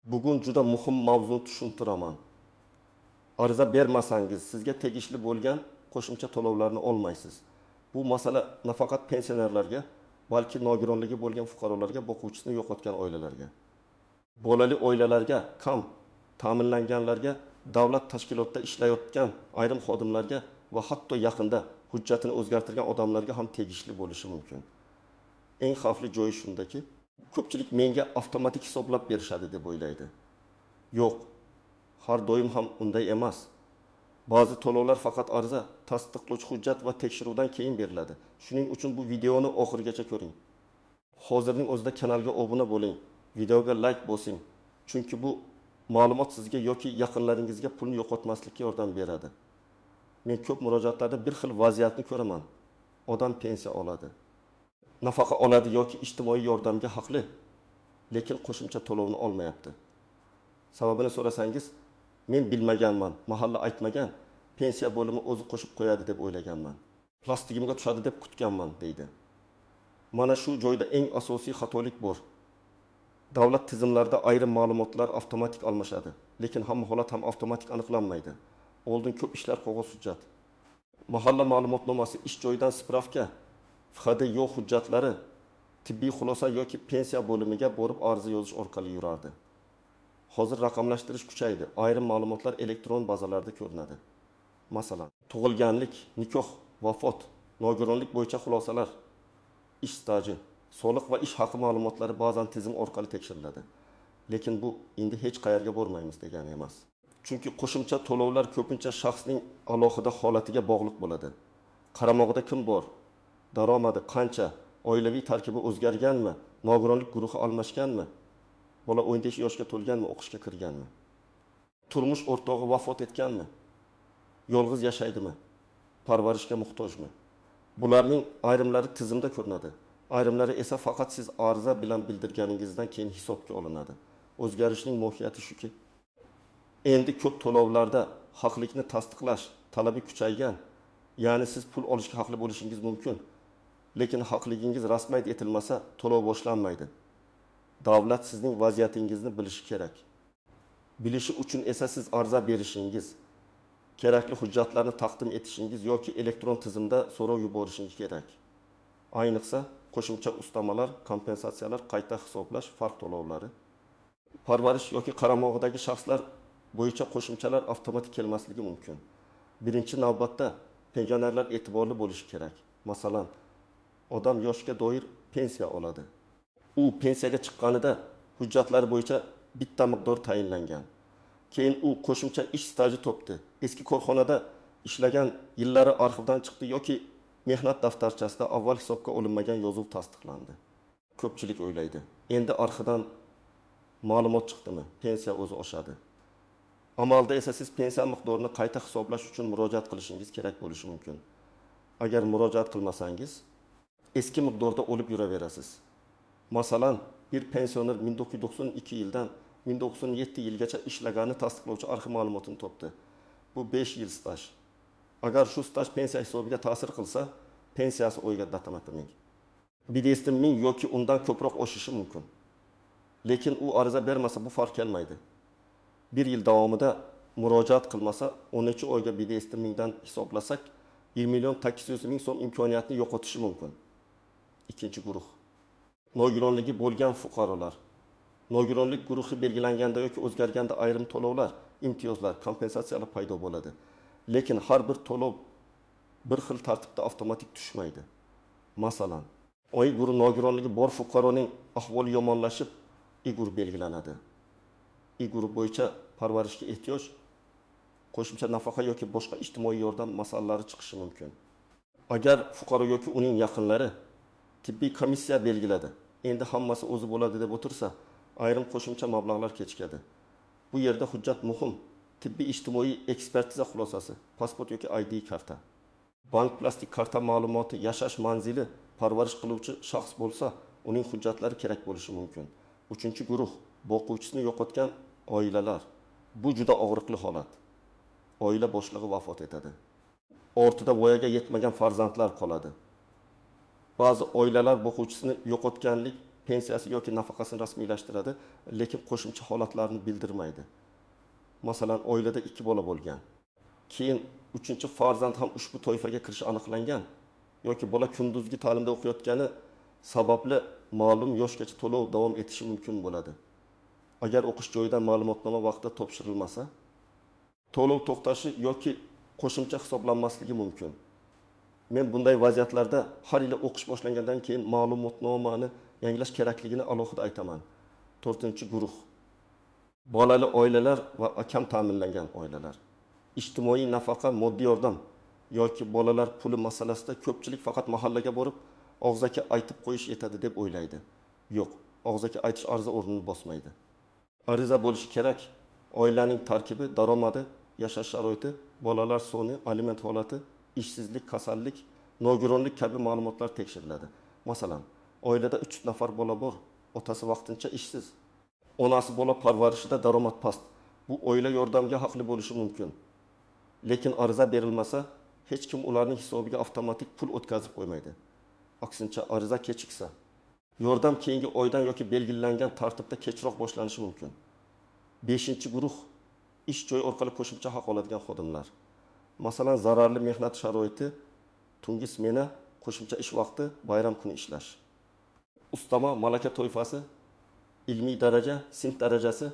Bugun juda muhim mavzuni tushuntiraman. Ariza bermasangiz, sizga tegishli bo'lgan qo'shimcha to'lovlarni olmaysiz. Bu masala nafaqat pensionerlarga, balki nogironligi bo'lgan fuqarolarga, boquvchisini yo'qotgan oilalarga, bolali oilalarga, kam ta'minlanganlarga, davlat tashkilotida ishlayotgan ayrim xodimlarga va hatto yaqinda hujjatini o'zgartirgan odamlarga ham tegishli bo'lishi mumkin. Eng xavfli joyi shundaki, ko'pchilik menga avtomatik hisoblab berishadi deb o'ylaydi. Yo'q, har doim ham unday emas. Ba'zi to'lovlar faqat ariza, tasdiqlovchi hujjat va tekshiruvdan keyin beriladi. Shuning uchun bu videoni oxirigacha ko'ring. Hozirning o'zida kanalga obuna bo'ling, videoga like bosing. Chunki bu ma'lumot sizga yoki yaqinlaringizga pulni yo'qotmaslikka yordam beradi. Men ko'p murojaatlarda bir xil vaziyatni ko'raman. Odam pensiya oladi, nafaqa oladi yoki ijtimoiy yordamga haqli, lekin qo'shimcha to'lovni olmayapti. Sababini so'rasangiz, men bilmaganman, mahalla aytmagan, pensiya bo'limi o'zi qo'shib qo'yadi deb o'ylaganman. Plastigimga tushadi deb kutganman deydi. Mana shu joyda eng asosiy xatolik bor. Davlat tizimlarida ayrim ma'lumotlar avtomatik almashadi, lekin hamma holat ham avtomatik aniqlanmaydi. Oldin ko'p ishlar qog'oz hujjat. Mahalla ma'lumotnomasi, ish joyidan spravka, FHD yo'q hujjatlari, tibbiy xulosa yoki pensiya bo'limiga borib ariza yozish orqali yurardi. Hozir raqamlashtirish kuchaydi. Ayrim ma'lumotlar elektron bazalarda ko'rinadi. Masalan, tug'ilganlik, nikoh, vafot, nogironlik bo'yicha xulosalar, ish staji, soliq va ish haqi ma'lumotlari ba'zan tizim orqali tekshiriladi. Lekin bu endi hech qayerga bormaymiz degani emas. Chunki qo'shimcha to'lovlar ko'pincha shaxsning alohida holatiga bog'liq bo'ladi. Qaramog'ida kim bor, daromadi qancha, oilaviy tarkibi o'zgarganmi, nogironlik guruhi almashganmi, bola 15 yoshga to'lganmi, o'qishga kirganmi, turmush o'rtog'i vafot etganmi, yolg'iz yashaydimi, parvarishga muhtojmi. Bularning ayrimlari tizimda ko'rinadi, ayrimlari esa faqat siz ariza bilan bildirganingizdan keyin hisobga olinadi. O'zgarishning mohiyati shuki, endi ko'p to'lovlarda haqlikni tasdiqlash talabi kuchaygan, ya'ni siz pul olishga haqli bo'lishingiz mumkin, lekin haqligingiz rasmiyat etilmasa to'lov boshlanmaydi. Davlat sizning vaziyatingizni bilishi kerak. Bilishi uchun esa siz ariza berishingiz, kerakli hujjatlarni taqdim etishingiz yoki elektron tizimda so'rov yuborishingiz kerak. Ayniqsa, qo'shimcha ustamalar, kompensatsiyalar, qayta hisoblash, farq to'lovlari, parvarish yoki qaramog'idagi shaxslar bo'yicha qo'shimchalar avtomatik kelmasligi mumkin. Birinchi navbatda pensionerlar e'tiborli bo'lishi kerak. Masalan, odam yoshga doir pensiya oladi. U pensiyaga chiqqanida hujjatlar bo'yicha bitta miqdor tayinlangan. Keyin u qo'shimcha ish staji topdi. Eski korxonada ishlagan yillari arxivdan chiqdi yoki mehnat daftarchasida avval hisobga olinmagan yozuv tasdiqlandi. Ko'pchilik o'ylaydi, endi arxivdan ma'lumot chiqdimi, pensiya o'zi oshadi. Amalda esa siz pensiya miqdorini qayta hisoblash uchun murojaat qilishingiz kerak bo'lishi mumkin. Agar murojaat qilmasangiz, eski miqdorda olib yuraverasiz. Masalan, bir pensioner 1992 yildan 1997 yilgacha ishlagani tasdiqlovchi arxiv ma'lumotini topdi. Bu 5 yil staj. Agar shu staj pensiya hisobiga ta'sir qilsa, pensiyasi o'yga datamatiming. BDS'dan 1000 yoki undan ko'proq oshishi mumkin. Lekin u ariza bermasa bu farq kelmaydi. 1 yil davomida murojaat qilmasa, 13 oyga BDS'dan 1000 dan hisoblasak, 1.800.000 so'm imkoniyatni yo'qotishi mumkin. Ikkinchi guruh. Nogironligi bo'lgan fuqarolar. Nogironlik guruhi belgilanganda yoki o'zgarganda ayrim to'lovlar, imtiyozlar, kompensatsiyalar paydo bo'ladi. Lekin har bir to'lov bir xil tartibda avtomatik tushmaydi. Masalan, oy guruh nogironligi bor fuqaroning ahvoli yomonlashib, I guruh belgilanadi. I guruh bo'yicha parvarishga ehtiyoj, qo'shimcha nafaqa yoki boshqa ijtimoiy yordam masalalari chiqishi mumkin. Agar fuqaro yoki uning yaqinlari tibbiy komissiya belgiladi, endi hammasi o'zi bo'ladi deb o'tirsa, ayrim qo'shimcha mablag'lar kechikadi. Bu yerda hujjat muhim. Tibbiy ijtimoiy ekspertiza xulosasi, pasport yoki ID karta, bank plastik karta ma'lumoti, yashash manzili, parvarish qiluvchi shaxs bo'lsa, uning hujjatlari kerak bo'lishi mumkin. Uchinchi guruh, boquvchisini yo'qotgan oilalar. Bu juda og'riqli holat. Oila boshlig'i vafot etadi. Ortida voyaga yetmagan farzandlar qoladi. Ba'zi oilalar boquvchisini yo'qotganlik pensiyasi yoki nafaqasini rasmiylashtiradi, lekin qo'shimcha holatlarni bildirmaydi. Masalan, oilada 2 bola bo'lgan. Keyin 3-farzand ham ushbu toifaga kirishi aniqlangan yoki bola kunduzgi ta'limda o'qiyotgani sababli ma'lum yoshgacha to'lov davom etishi mumkin bo'ladi. Agar o'qish joyidan ma'lumotnoma vaqtida topshirilmasa, to'lov to'xtashi yoki qo'shimcha hisoblanmasligi mumkin. Men bunday vaziyatlarda har yil o'qish boshlangandan keyin ma'lumotnomani yangilash kerakligini alohida aytaman. 4-guruh. Bolali oilalar va kam ta'minlangan oilalar. Ijtimoiy nafaqa, moddiy yordam yoki bolalar puli masalasida ko'pchilik faqat mahallaga borib, og'zaki aytib qo'yish yetadi deb o'ylaydi. Yo'q, og'zaki aytish ariza o'rnini bosmaydi. Ariza bo'lishi kerak. Oilaning tarkibi, daromadi, yashash sharoiti, bolalar soni, aliment holati, ishsizlik, kasallik, nogironlik kabi ma'lumotlar tekshiriladi. Masalan, oilada 3 nafar bola bor, otasi vaqtincha ishsiz. Onasi bola parvarishida daromad past. Bu oila yordamga haqli bo'lishi mumkin. Lekin ariza berilmasa, hech kim ularning hisobiga avtomatik pul o'tkazib qo'ymaydi. Aksincha, ariza kechiksa, yordam keyingi oydan yoki belgilangan tartibda kechroq boshlanishi mumkin. 5-guruh. Ish joyi orqali qo'shimcha haq oladigan xodimlar. Masalan, zararli mehnat sharoiti, tungi smena, qo'shimcha ish vaqti, bayram kuni ishlash. Ustama, malaka toifasi, ilmiy daraja, sinf darajasi,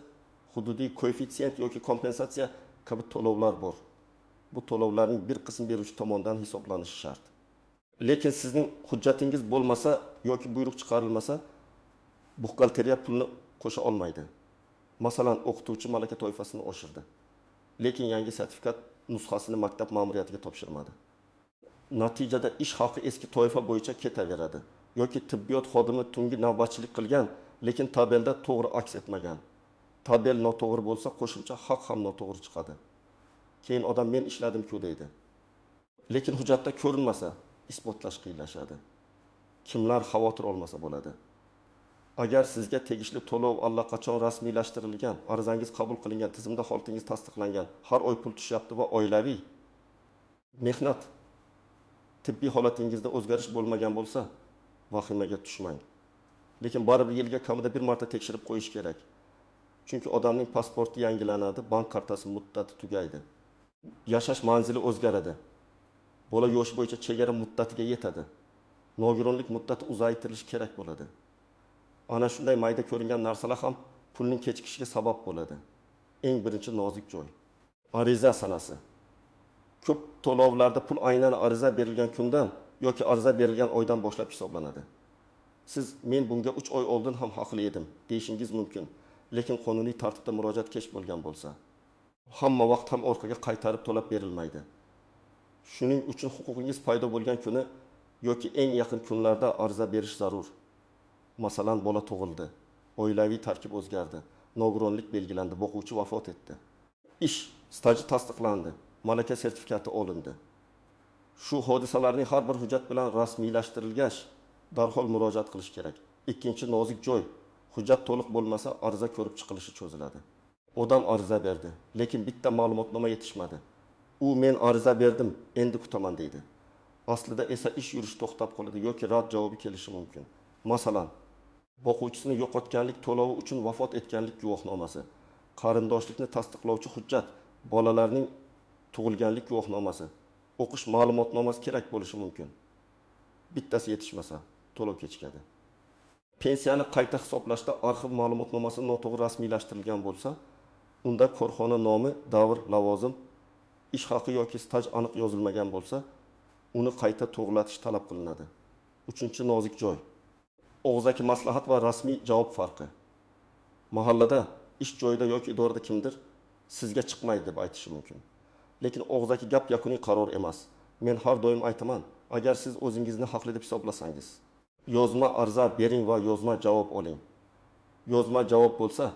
hududiy koeffitsient yoki kompensatsiya kabi to'lovlar bor. Bu to'lovlarning bir qism beruvchi tomonidan hisoblanishi shart. Lekin sizning hujjatingiz bo'lmasa yoki buyruq chiqarilmasa, buxgalteriya pulni qo'sha olmaydi. Masalan, o'qituvchi malaka toifasini oshirdi, lekin yangi sertifikat nusxasini maktab ma'muriyatiga topshirmadi. Natijada ish haqi eski toifa bo'yicha ketaveradi yoki tibbiyot xodimi tungi navbatchilik qilgan, lekin tabelda to'g'ri aks etmagan. Tabel noto'g'ri bo'lsa, qo'shimcha haq ham noto'g'ri chiqadi. Keyin odam men ishladim-ku deydi. Lekin hujjatda ko'rinmasa, isbotlash qiyinlashadi. Kimlar xavotir olmasa bo'ladi. Agar sizga tegishli to'lov allaqachon rasmiylashtirilgan, arizangiz qabul qilingan, tizimda holatingiz tasdiqlangan, har oy pul tushyapti va oilaviy, mehnat, tibbiy holatingizda o'zgarish bo'lmagan bo'lsa, vahimaga tushmang. Lekin baribir yilga kamida bir marta tekshirib qo'yish kerak. Chunki odamning pasporti yangilanadi, bank kartasi muddati tugaydi. Yashash manzili o'zgaradi. Bola yosh bo'yicha chegara muddatiga yetadi. Nogironlik muddati uzaytirilishi kerak bo'ladi. Ana shunday mayda ko'ringan narsalar ham pulning kechikishiga sabab bo'ladi. Eng birinchi nozik joy. Ariza sanasi. Ko'p to'lovlarda pul aynan ariza berilgan kundan yoki ariza berilgan oydan boshlab hisoblanadi. Siz men bunga 3 oy oldin ham haqli edim deyishingiz mumkin, lekin qonuniy tartibda murojaat kech bo'lgan bo'lsa, hamma vaqt ham orqaga qaytarib to'lab berilmaydi. Shuning uchun huquqingiz paydo bo'lgan kuni yoki eng yaqin kunlarda ariza berish zarur. Masalan, bola tug'ildi, oilaviy tarkib o'zgardi, nogironlik belgilandi, o'quvchi vafot etdi. Ish staji tasdiqlandi, malaka sertifikati olindi. Shu hodisalarning har bir hujjat bilan rasmiylashtirilgach, darhol murojaat qilish kerak. Ikkinchi nozik joy. Hujjat to'liq bo'lmasa, ariza ko'rib chiqilishi cho'ziladi. Odam ariza berdi, lekin bitta ma'lumotnoma yetishmadi. U men ariza berdim, endi kutaman deydi. Aslida esa ish yurishi to'xtab qoladi yoki rad javobi kelishi mumkin. Masalan, o'quvchisini yo'qotganlik to'lovi uchun vafot etganlik guvohnomasi, qarindoshlikni tasdiqlovchi hujjat, bolalarning tug'ilganlik guvohnomasi, o'qish ma'lumotnomasi kerak bo'lishi mumkin. Bittasi yetishmasa, to'lov kechikadi. Pensiyani qayta hisoblashda arxiv ma'lumotnomasi noto'g'ri rasmiylashtirilgan bo'lsa, unda korxona nomi, davr, lavozim, ish haqi yoki staj aniq yozilmagan bo'lsa, uni qayta to'g'rilatish talab qilinadi. 3-nozik joy. Og'zaki maslahat va rasmiy javob farqi. Mahallada, ish joyida yoki idorada kimdir sizga chiqmaydi deb aytishi mumkin. Lekin og'zaki gap yakuniy qaror emas. Men har doim aytaman, agar siz o'zingizni haqli deb hisoblasangiz, yozma ariza bering va yozma javob oling. Yozma javob bo'lsa,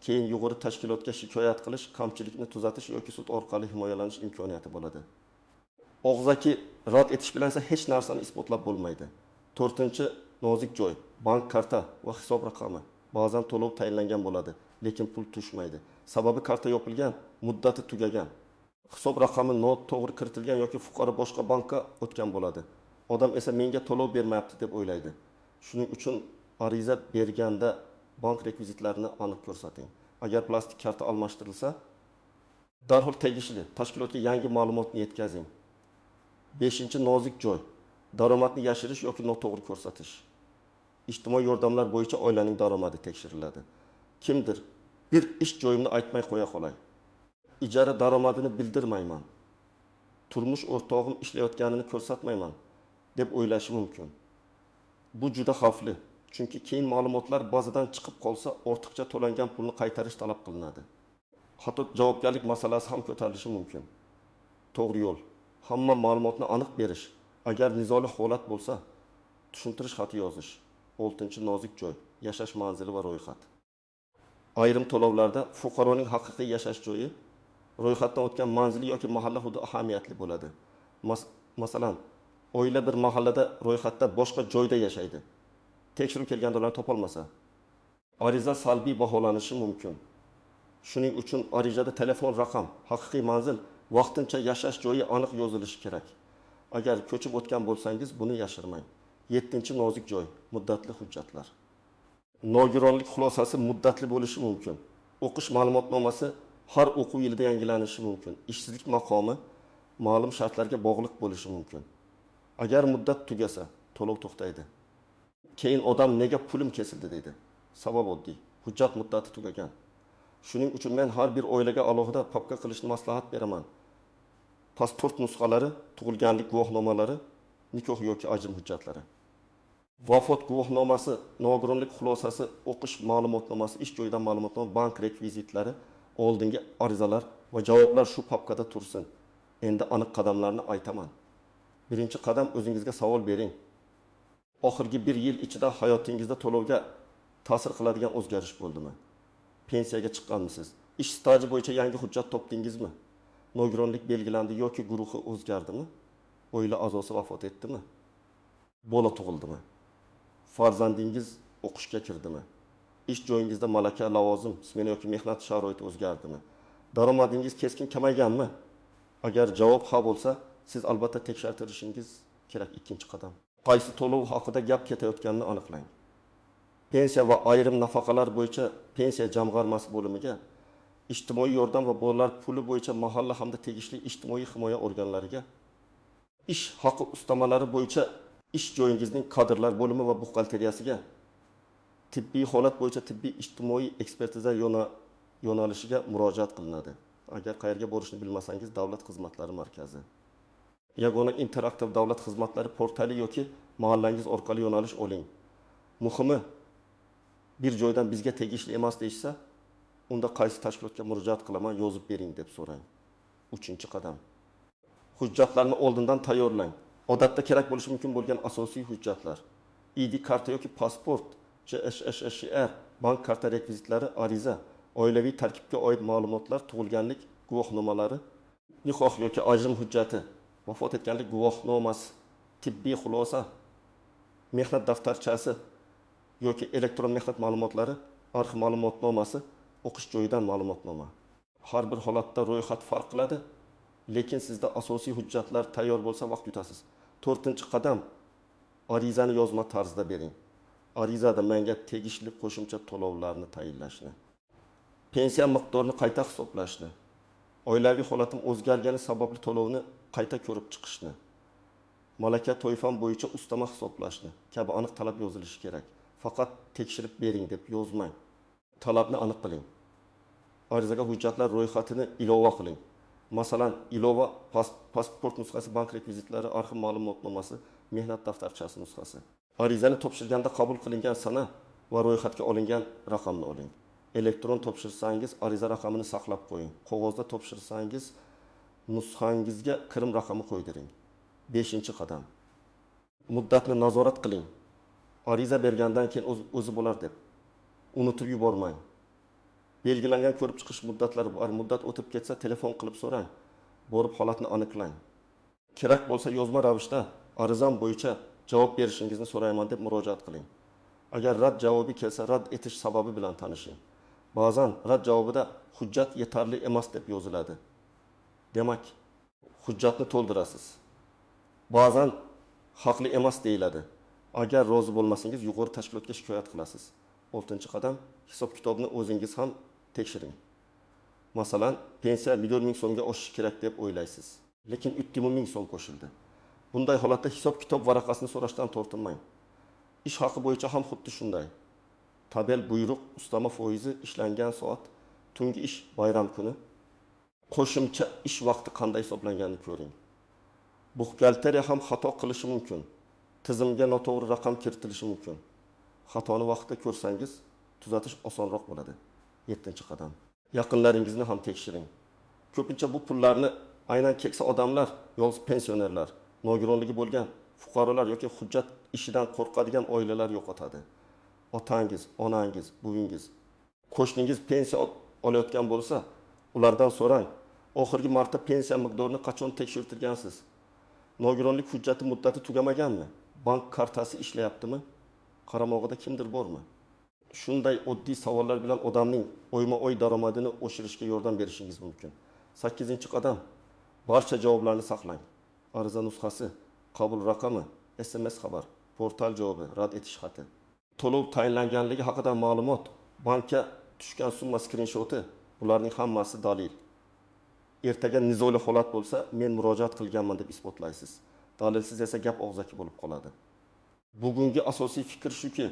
keyin yuqori tashkilotga shikoyat qilish, kamchilikni tuzatish yoki sud orqali himoyalanish imkoniyati bo'ladi. Og'zaki rad etish bilan esa hech narsani isbotlab bo'lmaydi. 4-nozik joy. Bank karta va hisob raqami. Ba'zan to'lov tayinlangan bo'ladi, lekin pul tushmaydi. Sababi karta yopilgan, muddati tugagan. Hisob raqami noto'g'ri kiritilgan yoki fuqaro boshqa bankka o'tgan bo'ladi. Odam esa menga to'lov bermayapti deb o'ylaydi. Shuning uchun ariza berganda bank rekvizitlarini aniq ko'rsating. Agar plastik karta almashtirilsa, darhol tegishli tashkilotga yangi ma'lumotni yetkazing. 5. Nozik joy. Daromadni yashirish yoki noto'g'ri ko'rsatish. İjtimoiy yordamlar bo'yicha oilaning daromadi tekshiriladi. Kimdir bir ish joyimni aytmay qo'ya qolay. Ijara daromadini bildirmayman. Turmush o'rtog'im ishlayotganini ko'rsatmayman deb o'ylashi mumkin. Bu juda xavfli. Chunki keyin ma'lumotlar bazadan chiqib qolsa, ortiqcha to'langan pulni qaytarish talab qilinadi. Hatto javobgarlik masalasi ham ko'tarilishi mumkin. To'g'ri yo'l. Hamma ma'lumotni aniq berish. Agar nizoli holat bo'lsa, tushuntirish xati yozish. 6. Nozik joy. Yashash manzili va ro'yxat. Ayrim to'lovlarda fuqaroning haqiqiy yashash joyi ro'yxatdan o'tgan manzili yoki mahalla hududi ahamiyatli bo'ladi. Masalan, oila bir mahallada ro'yxatda boshqa joyda yashaydi. Tekshiruv kelganda ularni topolmasa, ariza salbiy baholanishi mumkin. Shuning uchun arizada telefon raqam, haqiqiy manzil, vaqtincha yashash joyi aniq yozilishi kerak. Agar ko'chib o'tgan bo'lsangiz, buni yashirmang. 7. Nozik joy, muddatli hujjatlar. Nogironlik xulosasi muddatli bo'lishi mumkin. O'qish ma'lumotnomasi har o'quv yilida yangilanishi mumkin. Ishsizlik maqomi ma'lum shartlarga bog'liq bo'lishi mumkin. Agar muddat tugasa, to'lov to'xtaydi. Keyin odam nega pulim kesildi deydi. Sabab oddiy, hujjat muddati tugagan. Shuning uchun men har bir oilaga alohida papka qilishni maslahat beraman. Pasport nusxalari, tug'ilganlik guvohnomalari, nikoh yoki ajrim hujjatlari. Vafot guvohnomasi, nogironlik xulosasi, o'qish ma'lumotnomasi, ish joyidan ma'lumotnoma, bank rekvizitlari, oldingi arizalar va javoblar shu papkada tursin. Endi aniq qadamlarni aytaman. Birinchi qadam, o'zingizga savol bering. Oxirgi 1 yil ichida hayotingizda to'lovga ta'sir qiladigan o'zgarish bo'ldimi? Pensiyaga chiqqanmisiz? Ish staji bo'yicha yangi hujjat topdingizmi? Nogironlik belgilandi yoki guruhi o'zgardimi? Oila a'zosi vafot etdimi? Bola tug'ildimi? Farzandingiz o'qishga kirdimi? Ish joyingizda malaka, lavozim, smena yoki mehnat sharoiti o'zgardimi? Daromadingiz keskin kamayganmi? Agar javob ha bo'lsa, siz albatta tekshirtirishingiz kerak. 2. qadam. Qaysi to'lov haqida gap ketayotganini aniqlang. Pensiya va ayrim nafaqalar bo'yicha pensiya jamg'armasi bo'limiga, ijtimoiy yordam va bolalar puli bo'yicha mahalla hamda tegishli ijtimoiy himoya organlariga, ish haqi ustamalari bo'yicha ish joyingizning kadrlar bo'limi va buxgalteriyasiga, tibbiy holat bo'yicha tibbiy ijtimoiy ekspertiza yo'nalishiga murojaat qilinadi. Agar qayerga borishni bilmasangiz, Davlat xizmatlari markazi, yagona interaktiv davlat xizmatlari portali yoki mahallangiz orqali yo'nalish oling. Muhimi, bir joydan bizga tegishli emas deyishsa, unda qaysi tashkilotga murojaat qilaman, yozib bering deb so'rang. 3. qadam. Hujjatlarni oldindan tayyorlang. Odatda kerak bo'lishi mumkin bo'lgan asosiy hujjatlar: ID karta yoki pasport, JSHR, bank karta rekvizitlari, ariza, oilaviy tarkibga oid ma'lumotlar, tug'ilganlik guvohnomalari, nikoh yoki ajrim hujjati, vafot etganlik guvohnomasi, tibbiy xulosa, mehnat daftarchasi yoki elektron mehnat ma'lumotlari, arxiv ma'lumotnomasi, o'qish joyidan ma'lumotnoma. Har bir holatda ro'yxat farq qiladi, lekin sizda asosiy hujjatlar tayyor bo'lsa vaqt yutasiz. 4. qadam, arizani yozma tarzda bering. Arizada menga tegishli qo'shimcha to'lovlarni tayinlashni, pensiya miqdorini qayta hisoblashni, oilaviy holatim o'zgargani sababli to'lovni qayta ko'rib chiqishni, malaka toifam bo'yicha ustama hisoblashni kabi aniq talab yozilishi kerak. Faqat tekshirib bering deb yozmang. Talabni aniq qiling. Arizaga hujjatlar ro'yxatini ilova qiling. Masalan, ilova pasport nusxasi, bank rekvizitlari, arxiv ma'lumotnomasi, mehnat daftarchasi nusxasi. Arizani topshirganda qabul qilingan sana va ro'yxatga olingan raqamni oling. Elektron topshirsangiz, ariza raqamini saqlab qo'ying. Qog'ozda topshirsangiz, nusxangizga kirim raqami qo'ydiring. 5. qadam. Muddatni nazorat qiling. Ariza bergandan keyin o'zi bo'lar deb unutib yubormang. Belgilangan ko'rib chiqish muddatlari bor. Muddat o'tib ketsa, telefon qilib so'rang. Borib holatni aniqlang. Kerak bo'lsa, yozma ravishda arizam bo'yicha javob berishingizni so'rayman deb murojaat qiling. Agar rad javobi kelsa, rad etish sababi bilan tanishing. Ba'zan rad javobida hujjat yetarli emas deb yoziladi. Demak, hujjatni to'ldirasiz. Ba'zan haqli emas deyiladi. Agar rozi bo'lmasangiz, yuqori tashkilotga shikoyat qilasiz. 6-qadam hisob-kitobni o'zingiz ham tekshiring. Masalan, pensiya 1 million ming so'mga oshishi kerak deb o'ylaysiz, lekin 3 ming so'm qo'shildi. Bunday holatda hisob-kitob varaqasini so'rashdan tortinmang. Ish haqi bo'yicha ham xuddi shunday. Tabel buyruq, ustama foizi, ishlangan soat, tungi ish, bayram kuni, qo'shimcha ish vaqti qanday hisoblanganini ko'ring. Buxgalteriya ham xato qilishi mumkin. Tizimga noto'g'ri raqam kiritilishi mumkin. Xatoni vaqtida ko'rsangiz, tuzatish osonroq bo'ladi. 7-qadam. Yaqinlaringizni ham tekshiring. Ko'pincha bu pullarni aynan keksa odamlar, yolg'iz pensionerlar, nogironligi bo'lgan fuqarolar yoki hujjat ishidan qo'rqadigan oilalar yo'qotadi. Otangiz, onangiz, buvingiz, qo'shningiz pensiya olayotgan bo'lsa, ulardan so'rang. Oxirgi marta pensiya miqdorini qachon tekshirtirgansiz? Nogironlik hujjati muddati tugamaganmi? Bank kartasi ishlayaptimi? Qaramog'ida kimdir bormi? Shunday oddiy savollar bilan odamning o'yma-o'y daromadini oshirishga yordam berishingiz mumkin. 8-qadam. Barcha javoblarni saqlang. Ariza nusxasi, qabul raqami, SMS xabar, portal javobi, rad etish xati. To'lov tayinlanganligi haqida ma'lumot, bankka tushgan summa skrinshoti, bularning hammasi dalil. Ertaga nizoli holat bo'lsa, men murojaat qilganman deb isbotlaysiz. Dalilsiz esa gap og'zaki bo'lib qoladi. Bugungi asosiy fikr shuki,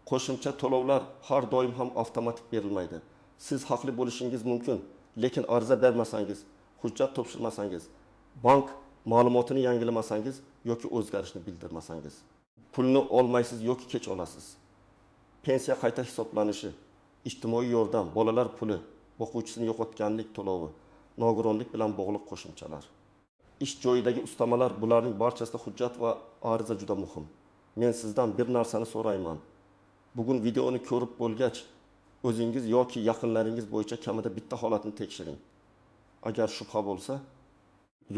qo'shimcha to'lovlar har doim ham avtomatik berilmaydi. Siz haqli bo'lishingiz mumkin, lekin ariza bermasangiz, hujjat topshirmasangiz, bank ma'lumotini yangilamasangiz yoki o'zgarishni bildirmasangiz, pulni olmaysiz yoki kech olasiz. Pensiya qayta hisoblanishi, ijtimoiy yordam, bolalar puli, o'quvchisini yo'qotganlik to'lovi, nogironlik bilan bog'liq qo'shimchalar. Ish joyidagi ustamalar, bularning barchasida hujjat va ariza juda muhim. Men sizdan bir narsani so'rayman. Bugun videoni ko'rib bo'lgach, o'zingiz yoki yaqinlaringiz bo'yicha kamida bitta holatni tekshiring. Agar shubha bo'lsa,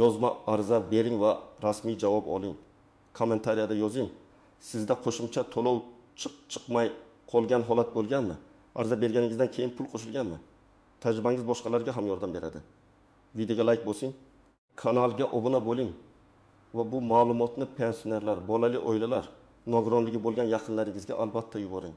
yozma ariza bering va rasmiy javob oling. Kommentariyada yozing. Sizda qo'shimcha to'lov chiqmay qolgan holat bo'lganmi? Ariza berganingizdan keyin pul qo'shilganmi? Tajribangiz boshqalarga ham yordam beradi. Videoga like bosing, kanalga obuna bo'ling va bu ma'lumotni pensionerlar, bolali oilalar, nogironligi bo'lgan yaqinlaringizga albatta yuboring.